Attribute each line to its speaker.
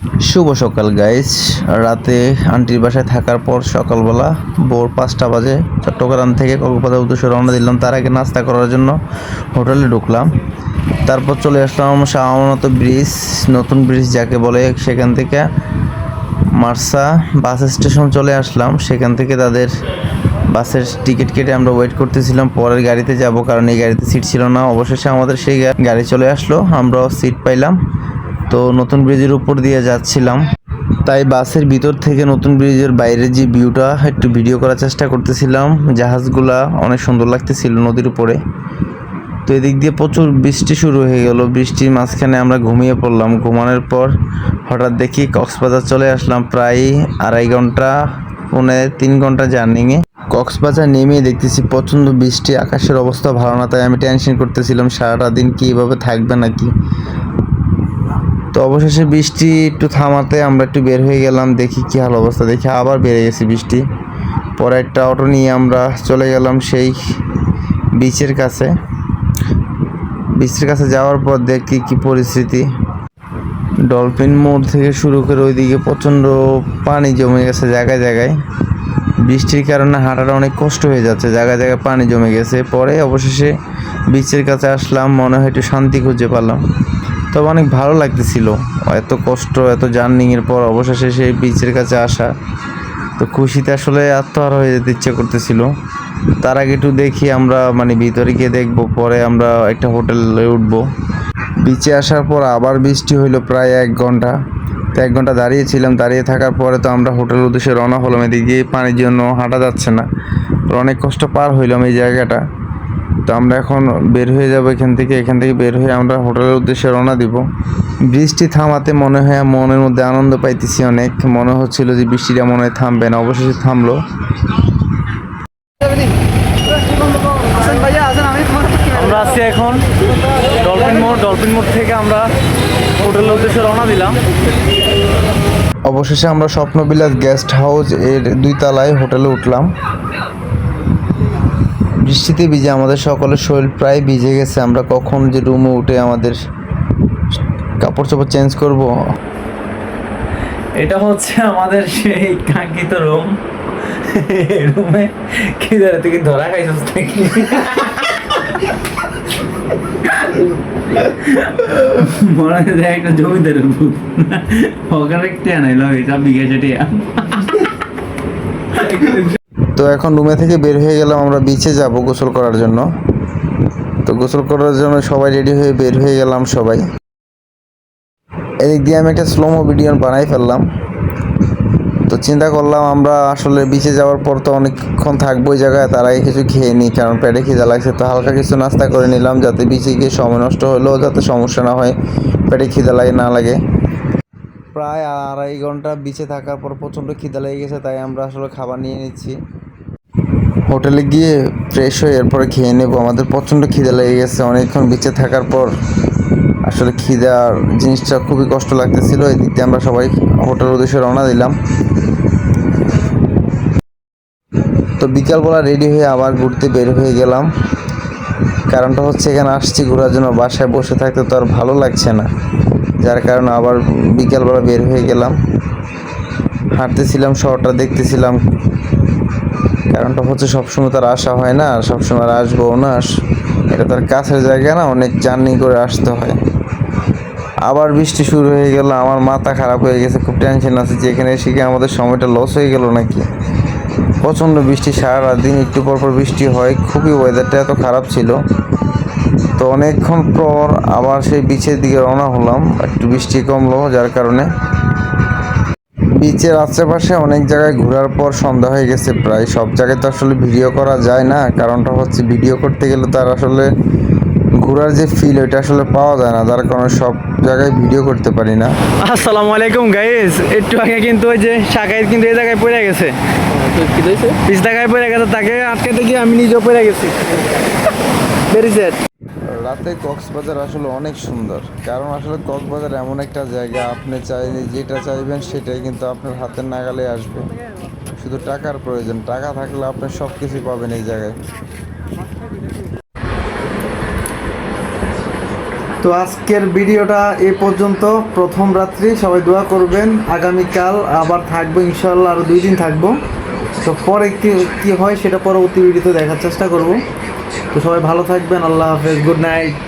Speaker 1: শুভ সকাল গাইস। রাতে আন্টির বাসায় থাকার পর সকালবেলা ভোর 5টা বাজে চট্টগ্রাম থেকে কক্সবাজার উদ্দেশ্যে রওনা দিলাম। তার আগে নাস্তা করার জন্য হোটেলে ঢুকলাম। তারপর চলে আসলাম শাহমানত ব্রিজ, নতুন ব্রিজ যাকে বলে, সেখান থেকে মার্সা বাস স্টেশন চলে আসলাম। সেখান থেকে তাদের বাসের টিকিট কেটে আমরা ওয়েট করতেছিলাম পরের গাড়িতে যাব, কারণ এই গাড়িতে সিট ছিল না। অবশেষে আমাদের সেই গাড়ি চলে আসলো, আমরাও সিট পাইলাম। তো নতুন ব্রিজের উপর দিয়ে যাচ্ছিলাম, তাই বাসের ভিতর থেকে নতুন ব্রিজের বাইরের যে ভিউটা একটু ভিডিও করার চেষ্টা করতেছিলাম। জাহাজগুলা অনেক সুন্দর লাগতেছিল নদীর উপরে। তো এদিক দিয়ে প্রচুর বৃষ্টি শুরু হয়ে গেল। বৃষ্টির মাঝখানে আমরা ঘুমিয়ে পড়লাম। ঘুমানোর পর হঠাৎ দেখি কক্সবাজার চলে আসলাম। প্রায় 2.5 ঘন্টা 3 ঘন্টা জার্নিংয়ে কক্সবাজার নেমে দেখতেছি প্রচণ্ড বৃষ্টি, আকাশের অবস্থা ভালো না। তাই আমি টেনশন করতেছিলাম সারাটা দিন কি এভাবে থাকবে নাকি। তো অবশেষে বৃষ্টি একটু থামাতে আমরা একটু বের হয়ে গেলাম, দেখি কি হাল অবস্থা। দেখি আবার বেড়ে গেছে বৃষ্টি। পরে একটা অটো নিয়ে আমরা চলে গেলাম সেই বিচের কাছে। বিচের কাছে যাওয়ার পর দেখি কি পরিস্থিতি। ডলফিন মোড় থেকে শুরু করে ওইদিকে প্রচণ্ড পানি জমে গেছে জায়গায় জায়গায়। বৃষ্টির কারণে হাঁটাটা অনেক কষ্ট হয়ে যাচ্ছে, জায়গায় জায়গায় পানি জমে গেছে। পরে অবশেষে বিচের কাছে আসলাম, মনে হয় একটু শান্তি খুঁজে পেলাম। তবে অনেক ভালো লাগতেছিল, এত কষ্ট এত জার্নিংয়ের পর অবশেষে সেই বিচের কাছে আসা। তো খুশিতে আসলে আত্মহারা হয়ে যেতে ইচ্ছে করতেছিল। তার আগে একটু দেখি আমরা ভিতরে গিয়ে দেখবো, পরে আমরা একটা হোটেলে উঠবো। বিচে আসার পর আবার বৃষ্টি হইলো প্রায় 1 ঘন্টা। তো 1 ঘন্টা দাঁড়িয়েছিলাম, দাঁড়িয়ে থাকার পরে তো আমরা হোটেলের উদ্দেশ্যে রওনা হলাম। এদিকে পানির জন্য হাঁটা যাচ্ছে না, অনেক কষ্ট পার হইলাম এই জায়গাটা। তো আমরা এখন বের হয়ে যাব এখান থেকে বের হয়ে আমরা হোটেলের উদ্দেশ্যে রওনা দিব। বৃষ্টি থামাতে মনে হয় মনের মধ্যে আনন্দ পাইতেছি অনেক। মনে হচ্ছিল যে বৃষ্টিটা মনে হয় থামবে না, অবশেষে থামলো।
Speaker 2: আমরা আছি এখন ডলফিন মোড় থেকে আমরা হোটেলের উদ্দেশ্যে রওনা দিলাম।
Speaker 1: অবশেষে আমরা স্বপ্নবিলাস গেস্ট হাউস এর 2 তলায় হোটেলে উঠলাম। বৃষ্টিতে ভিজে আমাদের সকলের শরীর প্রায় ভিজে গেছে। আমরা কখন যে রুমে উঠে আমাদের কাপড় চোপড় চেঞ্জ করব।
Speaker 2: এটা হচ্ছে আমাদের সেই কাঙ্ক্ষিত রুম। রুমে কি ধরে তুই ধরা খাইছিস নাকি? মনে হয় একটা জমিদার ওখানে টেনাইল সব বিঘা চেটিয়া।
Speaker 1: তো এখন রুমে থেকে বের হয়ে গেলাম, আমরা বিচে যাব গোসল করার জন্য। তো গোসল করার জন্য সবাই রেডি হয়ে বের হয়ে গেলাম সবাই। এদিক দিয়ে আমি একটা স্লোমো ভিডিও বানাই ফেললাম। তো চিন্তা করলাম আমরা আসলে বিচে যাওয়ার পর তো অনেকক্ষণ থাকবো ওই জায়গায়, তার আগে কিছু খেয়ে নিই, কারণ পেটে খিদা লাগছে। তো হালকা কিছু নাস্তা করে নিলাম, যাতে বিচে গিয়ে সময় নষ্ট হলেও যাতে সমস্যা না হয়, পেটে খিদা না লাগে। প্রায় 2.5 ঘন্টা বিচে থাকার পর প্রচণ্ড খিদা লেগে গেছে, তাই আমরা আসলে খাবার নিয়ে নিচ্ছি। হোটেলে গিয়ে ফ্রেশ হয়ে এরপরে খেয়ে নেবো। আমাদের প্রচণ্ড খিদা লেগে গেছে অনেকক্ষণ বিচে থাকার পর। আসলে খিদার জিনিসটা খুবই কষ্ট লাগতেছিল। এদিক দিয়ে আমরা সবাই হোটেলের উদ্দেশ্যে রওনা দিলাম। তো বিকালবেলা রেডি হয়ে আবার ঘুরতে বের হয়ে গেলাম। কারণটা হচ্ছে এখানে আসছি ঘোরার জন্য, বাসায় বসে থাকতে তো আর ভালো লাগছে না, যার কারণে আবার বিকালবেলা বের হয়ে গেলাম। হাঁটতেছিলাম, শহরটা দেখতেছিলাম। কারণটা হচ্ছে সবসময় তার আসা হয় না, আর সবসময় আর আসবো না। এটা তার কাছের জায়গা না, অনেক জার্নি করে আসতে হয়। আবার বৃষ্টি শুরু হয়ে গেল, আমার মাথা খারাপ হয়ে গেছে, খুব টেনশন আছে যে এখানে এসে কি আমাদের সময়টা লস হয়ে গেল নাকি। প্রচণ্ড বৃষ্টি, সারা দিন একটু পর পর বৃষ্টি হয়, খুবই ওয়েদারটা এত খারাপ ছিল। তো অনেকক্ষণ পর আবার সেই বিচের দিকে রওনা হলাম, একটু বৃষ্টি কমলো যার কারণে। বিচের আশেপাশে অনেক জায়গায় ঘোরার পর সন্ধ্যা হয়ে গেছে প্রায়। সব জায়গায় তো আসলে ভিডিও করা যায় না, কারণটা হচ্ছে ভিডিও করতে গেলে তার আসলে ঘোরার যে ফিল ওইটা আসলে পাওয়া যায় না, যার কারণে সব জায়গায় ভিডিও করতে পারি না।
Speaker 2: আসসালামু আলাইকুম গাইস। একটু আগে কিন্তু ওই যে শাকাইত কিন্তু এই জায়গায় পড়ে গেছে, পিছ জায়গায় পড়ে গেছে, তাকে আটকাতে গিয়ে আমি নিজেও পড়ে গেছি। Very sad.
Speaker 1: রাতে কক্সবাজার আসলে অনেক সুন্দর, কারণ আসলে কক্সবাজার এমন একটা জায়গা, আপনি চাইলে যেটা চাইবেন সেটাই কিন্তু আপনার হাতের নাগালে আসবে। শুধু টাকার প্রয়োজন, টাকা থাকলে আপনি সব কিছু পাবেন এই জায়গায়। তো আজকের ভিডিওটা এ পর্যন্ত, প্রথম রাত্রি সবাই দোয়া করবেন। আগামীকাল আবার থাকবো ইনশাল্লাহ, আরও 2 দিন থাকবো। তো পরে কি হয় সেটা পরবর্তী ভিডিওতে দেখার চেষ্টা করব। তো সবাই ভালো থাকবেন, আল্লাহ হাফেজ, গুড নাইট।